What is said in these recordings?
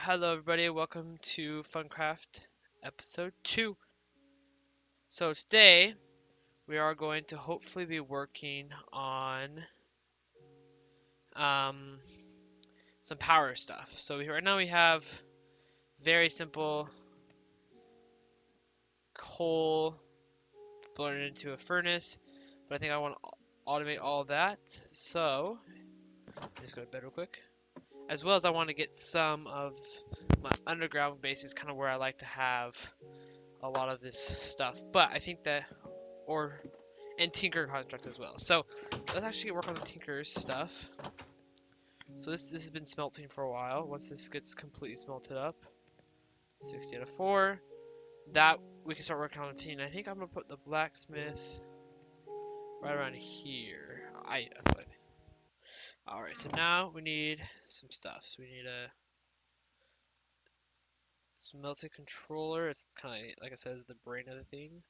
Hello everybody, welcome to Funcraft episode 2. So today we are going to hopefully be working on um, some power stuff. So right now we have very simple coal blown into a furnace, but I think I want to automate all of that. So just go to bed real quick. As well as I want to get some of my underground bases, kind of where I like to have a lot of this stuff. But I think that or and tinker construct as well. So let's actually work on the tinker stuff. So this has been smelting for a while. Once this gets completely smelted up, 60 out of 4, that we can start working on the tin. I think I'm gonna put the blacksmith right around here. That's what I think. All right, so now we need some stuff. So we need a smelting controller. It's kind of like I said, is the brain of the thing.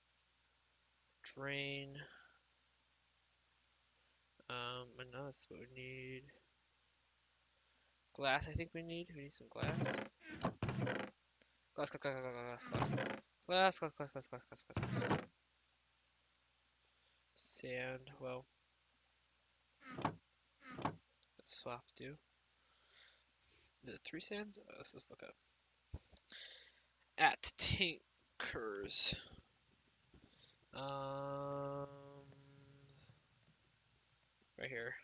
Drain. And now that's what we need. Glass, I think we need. We need some glass. Glass, glass, glass, glass, glass, glass. Glass, glass, glass, glass, glass, glass, glass, glass. Sand, well, that's swap do. Is it 3 sands? Let's look up. At Tinkers. Um, right here.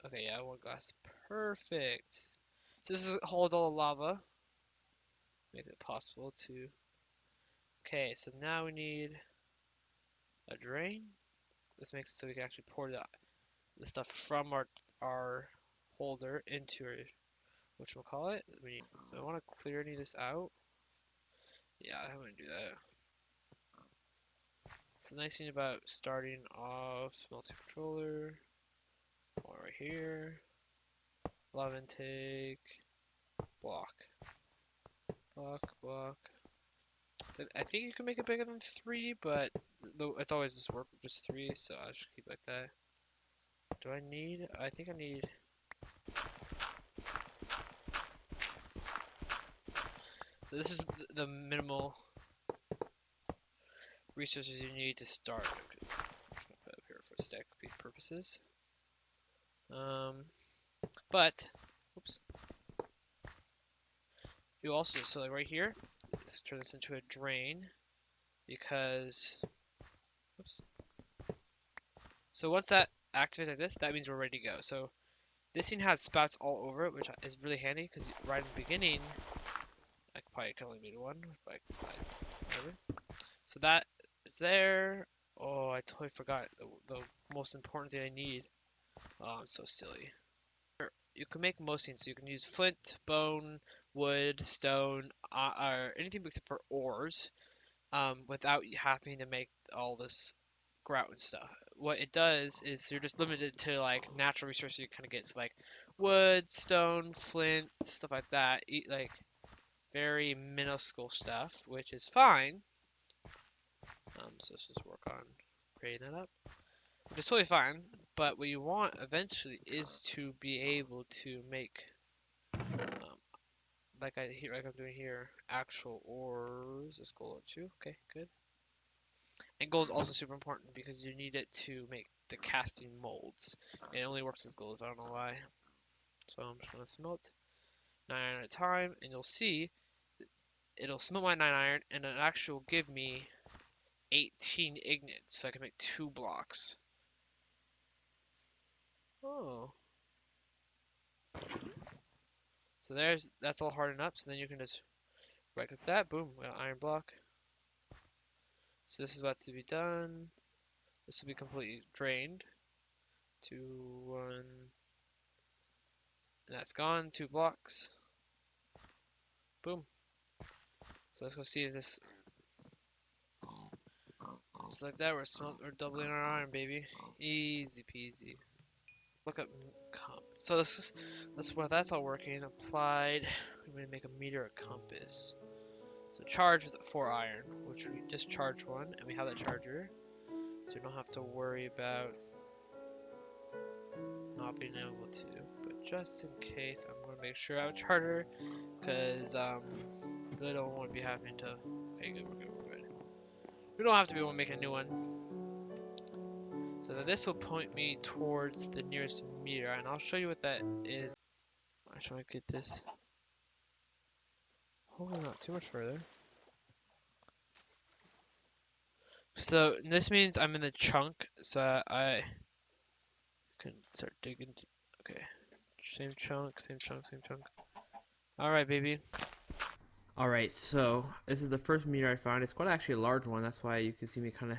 Okay, yeah, 1 glass. Perfect. So this is hold all the lava. Make it possible to. Okay, so now we need a drain. This makes it so we can actually pour the stuff from our holder into our whatchamacallit. Do I want to clear any of this out? Yeah, I'm gonna do that. So the nice thing about starting off multi-controller, one right here, lava intake, block, block, block. So I think you can make it bigger than 3, but it's always just work with just 3, so I should keep it like that. Do I need? I think I need. So this is the minimal resources you need to start. I'm just gonna put it up here for stack purposes. But, oops. You also, so like right here, let's turn this into a drain because, oops. So once that activates like this, that means we're ready to go. So this thing has spouts all over it, which is really handy because right in the beginning, I probably can only made 1, but whatever. So that is there. Oh, I totally forgot the most important thing I need. Oh, I'm so silly. You can make most things. So you can use flint, bone, wood, stone, or anything except for ores, without having to make all this grout and stuff. What it does is you're just limited to like natural resources you kind of get, so like wood, stone, flint, stuff like that. Eat like very minuscule stuff, which is fine. So let's just work on creating that up. Which is totally fine, but what you want eventually is to be able to make like I'm doing here, actual ores. Is gold 2? Okay, good. And gold is also super important because you need it to make the casting molds. And it only works with gold. I don't know why. So I'm just gonna smelt 9 iron at a time, and you'll see it'll smelt my 9 iron, and it actually will give me 18 ignits, so I can make 2 blocks. Oh. So that's all hardened up. So then you can just right click that, boom, we got an iron block. So this is about to be done. This will be completely drained. 2, 1, and that's gone. 2 blocks. Boom. So let's go see if this, just like that, we're doubling our iron, baby. Easy peasy. Look up comp. So that's where that's all working. Applied. We're gonna make a meter, a compass. So charge with 4 iron, which we just charged 1, and we have that charger, so we don't have to worry about not being able to. But just in case, I'm going to make sure I have a charter, because really don't want to be having to. Okay, good, we're good, we're good. We don't have to be able to make a new one. So then this will point me towards the nearest meter, and I'll show you what that is. I should get this. Hopefully not too much further. So this means I'm in the chunk, so I can start digging. Okay, same chunk, same chunk, same chunk. All right, baby. Alright, so this is the first meteor I found. It's quite actually a large one. That's why you can see me kind of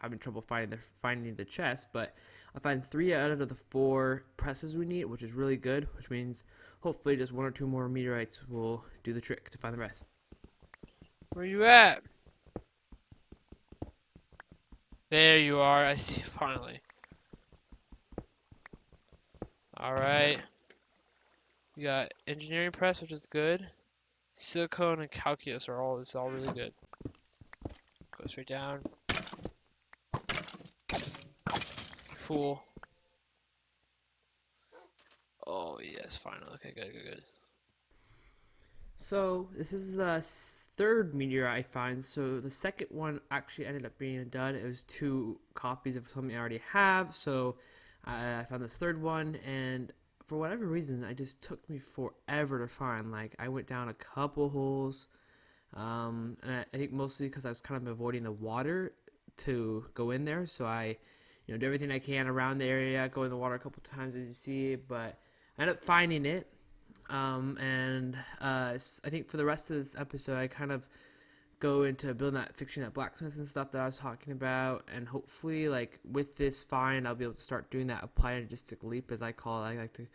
having trouble finding the chest. But I found 3 out of the 4 presses we need, which is really good. Which means hopefully just 1 or 2 more meteorites will do the trick to find the rest. Where you at? There you are. I see. Finally. All right. We got engineering press, which is good. Silicone and calculus are all. It's all really good. Go straight down. Fool. Oh yes, finally. Okay, good, good, good. So this is the third meteor I find. So the second one actually ended up being a dud. It was 2 copies of something I already have. So I found this third one, and for whatever reason, it just took me forever to find. Like I went down a couple holes, and I think mostly because I was kind of avoiding the water to go in there. So I, do everything I can around the area, go in the water a couple times as you see, but I ended up finding it. I think for the rest of this episode, I kind of go into building fixing that blacksmith and stuff that I was talking about, and hopefully, like with this find, I'll be able to start doing that applied logistic leap, as I call it. I like to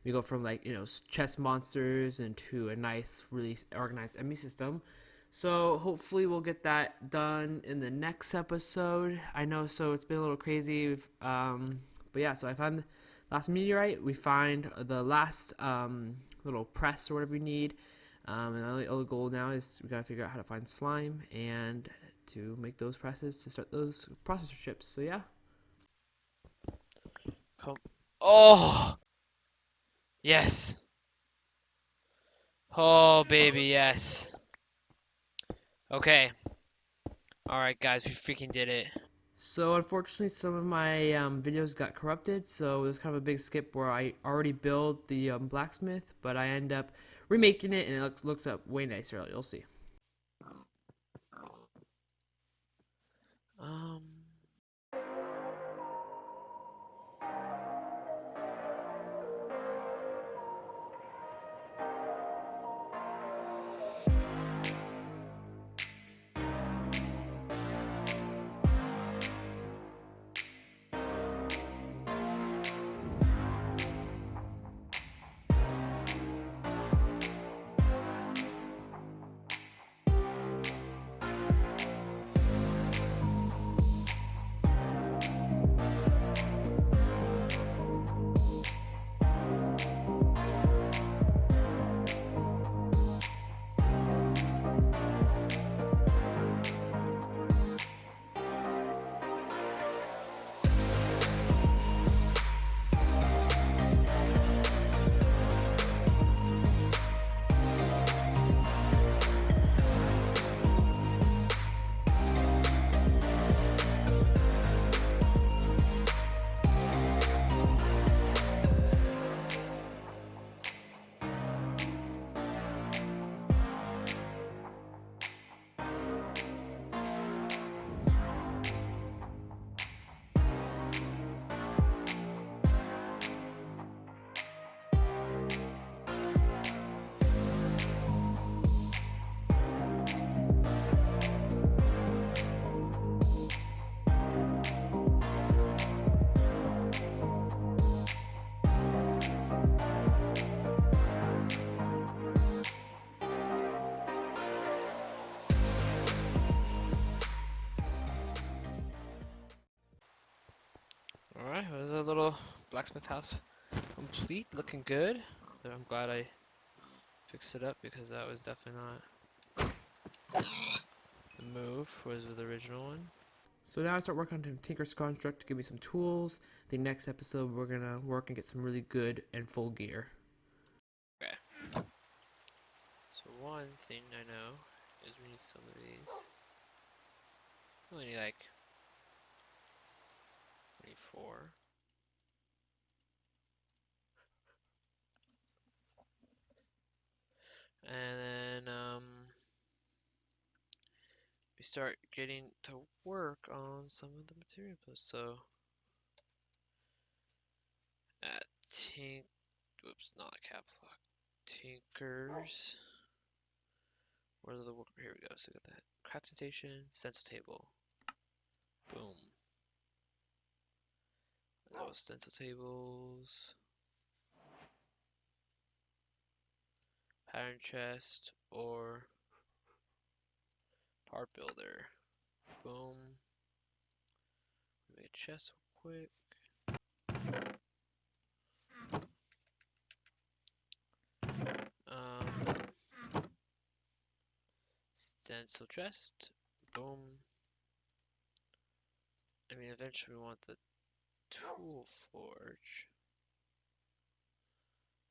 we go from like chess monsters into a nice, really organized enemy system. So hopefully we'll get that done in the next episode. I know, so it's been a little crazy, but yeah. So I found the last meteorite. We find the last little press or whatever we need. And the only goal now is we gotta figure out how to find slime and to make those presses to start those processor chips. So yeah. Come. Oh yes. Oh baby, yes. Okay. All right, guys, we freaking did it. So unfortunately, some of my videos got corrupted, so it was kind of a big skip where I already built the blacksmith, but I end up remaking it, and it looks up way nicer. You'll see. Um. All right, was a little blacksmith house complete, looking good. I'm glad I fixed it up because that was definitely not the move. Was the original one. So now I start working on Tinker's Construct to give me some tools. The next episode we're gonna work and get some really good and full gear. Okay. So one thing I know is we need some of these. We only need like 24. And then we start getting to work on some of the materials. So at Tink, whoops, not caps lock. Tinkers. Where's the work? Here we go. So we got that crafting station, stencil table. Boom. Those stencil tables. Pattern chest or part builder. Boom. Make a chest real quick. Stencil chest. Boom. I mean, eventually we want the tool forge.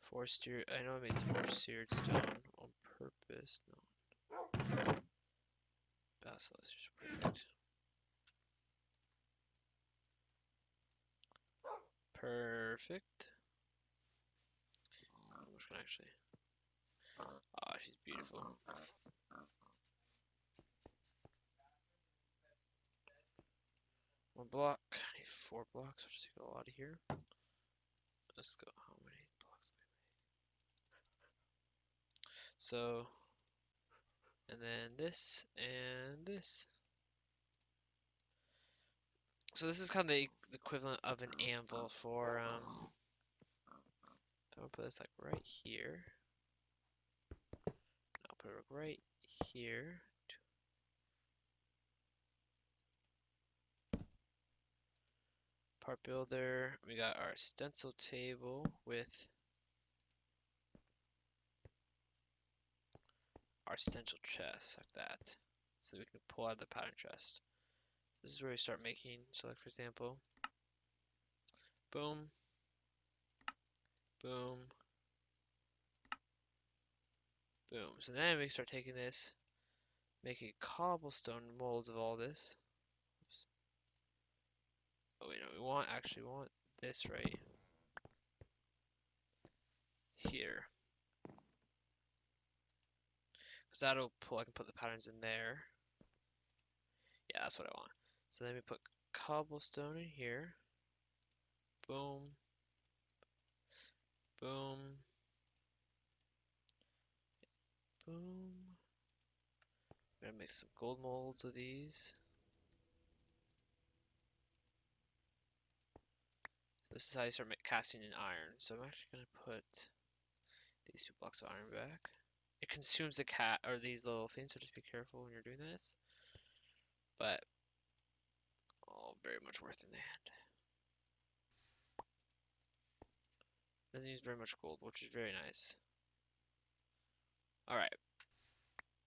Forestier. I know I made some more seared stone on purpose. No. Basilisk is perfect. Perfect. Which one actually? Ah, she's beautiful. One block. I need 4 blocks. I'll just take a lot of here. Let's go. How many blocks? So, and then this and this. So this is kind of the equivalent of an anvil for I'm gonna put this like right here. I'll put it right here. Part builder. We got our stencil table with our stencil chest like that. So we can pull out the pattern chest. This is where we start making, so like for example, boom, boom, boom. So then we start taking this, making cobblestone molds of all this. Oops. Oh wait, no, we want this right here. Because that'll pull, I can put the patterns in there. Yeah, that's what I want. So then we put cobblestone in here. Boom, boom, boom. I'm gonna make some gold molds of these. So this is how you start casting in iron. So I'm actually gonna put these 2 blocks of iron back. It consumes the cat or these little things, so just be careful when you're doing this. But all very much worth in the hand. Doesn't use very much gold, which is very nice. All right.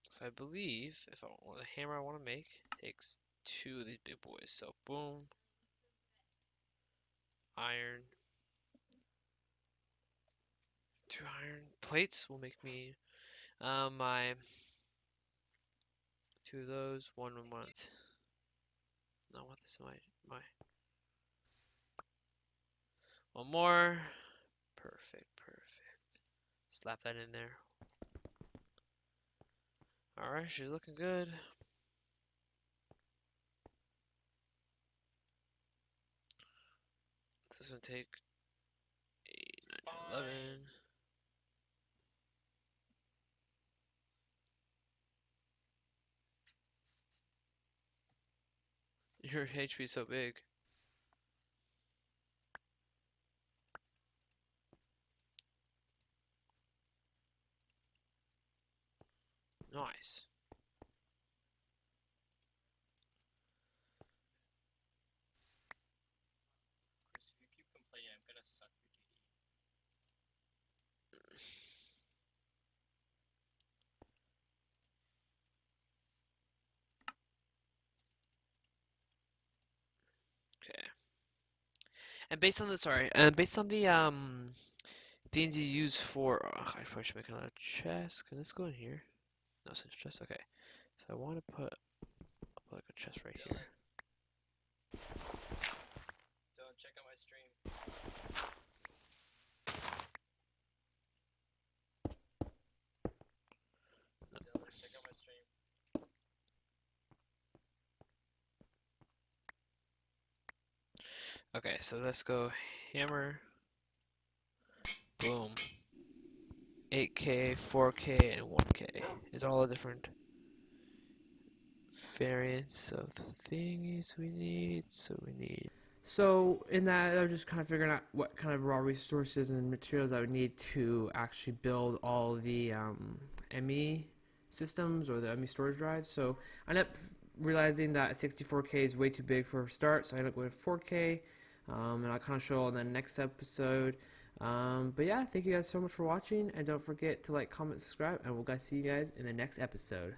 So I believe if I want the hammer I want to make takes 2 of these big boys. So boom, iron, 2 iron plates will make me my 2 of those. One. No, I want this in my one more. Perfect, perfect. Slap that in there. All right, she's looking good. This is gonna take 8, 9, 10, 11. Your HP is so big. Nice. And based on the sorry, and based on the things you use for, I probably should make another chest. Can this go in here? No, it's chest. Okay, so I want to put like a chest right here. Don't check out my stream. Don't check out my stream. Okay, so let's go hammer. Boom. 8K, 4K, and 1K is all the different variants of the thingies we need. So we need. So in that, I was just kind of figuring out what kind of raw resources and materials I would need to actually build all the ME systems or the ME storage drives. So I ended up realizing that 64K is way too big for a start, so I ended up going 4K, and I'll kind of show on the next episode. But yeah, thank you guys so much for watching, and don't forget to like, comment, subscribe, and we'll guys see you guys in the next episode.